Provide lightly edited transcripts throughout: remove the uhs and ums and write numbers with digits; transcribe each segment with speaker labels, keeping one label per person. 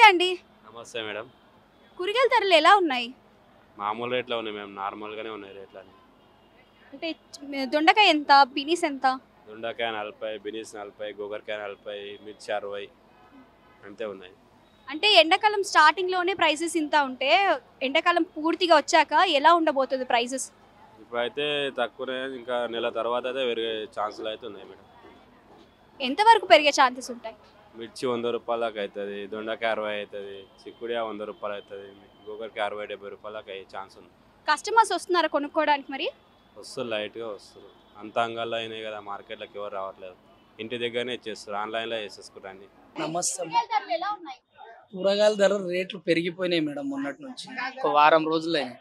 Speaker 1: అండి.
Speaker 2: నమస్తే మేడం.
Speaker 1: కూరగాయల ధరలు ఎలా ఉన్నాయి?
Speaker 2: మామూలు రేట్‌లో ఉన్నాయి మేడం. నార్మల్‌గానే ఉన్నాయి రేట్లన్నీ.
Speaker 1: అంటే దొండకాయ ఎంత? బీనీస్ ఎంత?
Speaker 2: దొండకాయ 40, బీనీస్ 40, గోకరకాయ 40, మిర్చి 60 అంతే ఉన్నాయి.
Speaker 1: అంటే ఎండాకాలం స్టార్టింగ్‌లోనే ప్రైసెస్ ఇంత ఉంటే ఎండాకాలం పూర్తిగా వచ్చాక ఎలా ఉండబోతుంది ప్రైసెస్?
Speaker 2: ఇప్పుడైతే తక్కువనే, ఇంకా నెల తర్వాత అయితే పెరిగే ఛాన్సులు అయితే ఉన్నాయి మేడం.
Speaker 1: ఎంత వరకు పెరిగే ఛాన్సెస్ ఉంటాయి?
Speaker 2: మిర్చి ₹100 దాకా అవుతుంది, దొండకాయ 60 అవుతుంది, చిక్కుడుకాయ ₹100 అవుతుంది, గోకరకాయ 60-70 దాకా అయ్యే ఛాన్స్ ఉంది.
Speaker 1: కస్టమర్స్ వస్తున్నారా కొనుక్కోవడానికి మరి?
Speaker 2: వస్తారు, లైట్గా వస్తారు. అంత అంగల్లో అయినాయి కదా, మార్కెట్లోకి ఎవరు రావట్లేదు. ఇంటి దగ్గరనే ఇచ్చేస్తారు, ఆన్లైన్లో చేసేసుకుంటారు అన్ని.
Speaker 3: నమస్తే.
Speaker 1: కూరగాయల ధరలు ఎలా ఉన్నాయి?
Speaker 3: కూరగాయల ధరలు రేట్లు పెరిగిపోయినాయి మేడం. మొన్నటి నుంచి ఒక వారం రోజులైనాయి.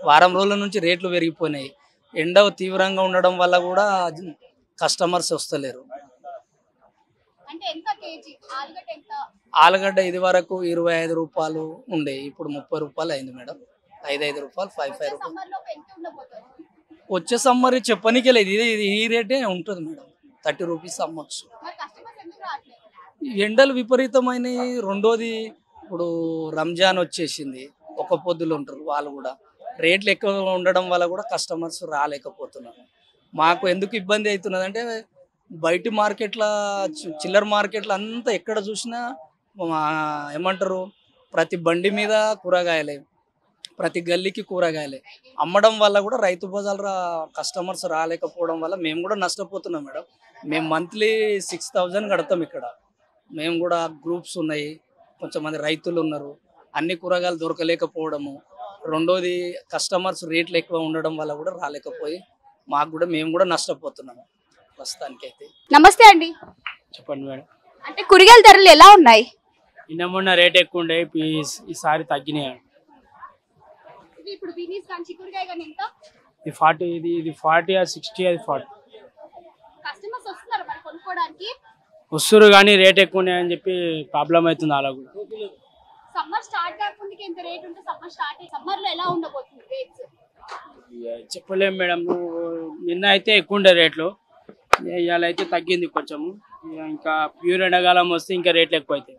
Speaker 3: వారం రోజుల నుంచి రేట్లు పెరిగిపోయినాయి. ఎండ తీవ్రంగా ఉండడం వల్ల కూడా కస్టమర్స్ వస్తలేరు.
Speaker 1: అంటే ఎంత కేజీ? ఆలుగడ్డ ఎంత?
Speaker 3: ఆలుగడ్డ ఇది వరకు ₹25 ఉండే, ఇప్పుడు ₹30 అయింది మేడం. ₹5 ₹5 రూపాయలు.
Speaker 1: సమ్మర్ లో ఎంత ఉండబోతుంది?
Speaker 3: వచ్చే సమ్మర్ చెప్పనీకే లేదు. ఇది ఈ రేటే ఉంటుంది మేడం. ₹30 అమ్మొచ్చు.
Speaker 1: మరి కస్టమర్స్ ఎందుకు రావట్లేదు?
Speaker 3: ఎండలు విపరీతమైనవి. రెండోది ఇప్పుడు రంజాన్ వచ్చేసింది, ఒక పొద్దులు ఉంటారు వాళ్ళు కూడా. రేట్లు ఎక్కువ ఉండడం వల్ల కూడా కస్టమర్స్ రాలేకపోతున్నారు. మాకు ఎందుకు ఇబ్బంది అవుతున్నది అంటే, బయటి మార్కెట్ల చిల్లర మార్కెట్లో అంతా ఎక్కడ చూసినా ఏమంటారు, ప్రతి బండి మీద కూరగాయలే, ప్రతి గల్లీకి కూరగాయలే అమ్మడం వల్ల కూడా రైతు బజార్ కస్టమర్స్ రాలేకపోవడం వల్ల మేము కూడా నష్టపోతున్నాం మేడం. మేము మంత్లీ 6000 కడతాం ఇక్కడ. మేము కూడా గ్రూప్స్ ఉన్నాయి, కొంచెంమంది రైతులు ఉన్నారు. అన్ని కూరగాయలు దొరకలేకపోవడము, రెండోది కస్టమర్స్ రేట్లు ఎక్కువ ఉండడం వల్ల కూడా రాలేకపోయి మేము కూడా నష్టపోతున్నాము ప్రస్తుతానికి అయితే.
Speaker 1: నమస్తే అండి.
Speaker 4: చెప్పండి మేడం.
Speaker 1: అంటే కూరగాయల ధరలు ఎలా ఉన్నాయి?
Speaker 4: నిన్న మొన్న రేట్ ఎక్కువ ఉండే, ఈసారి తగ్గినాయి.
Speaker 1: ఇప్పుడు బీనీస్ కానీ చిక్కుడుకాయ కానీ ఎంత?
Speaker 4: ఇది 40, ఇది 40 అది 60 అది 40.
Speaker 1: కస్టమర్స్ వస్తున్నారు మరి కొనుక్కోవడానికి?
Speaker 4: వస్తురు కానీ రేట్ ఎక్కువ ఉన్నాయని చెప్పి ప్రాబ్లం అవుతుంది అలా కూడా.
Speaker 1: సమ్మర్ స్టార్ట్ కాకముందుకి ఎంత రేట్ ఉంటే సమ్మర్ లో ఎలా ఉండబోతుంది రేట్స్?
Speaker 4: చెప్పలేము మేడం. నిన్న అయితే ఎక్కువ ఉండే రేట్లు, ఇవాళ అయితే తగ్గింది కొంచెము. ఇంకా ప్యూర్ ఎండాకాలం వస్తే ఇంకా రేట్లు ఎక్కువ అవుతాయి.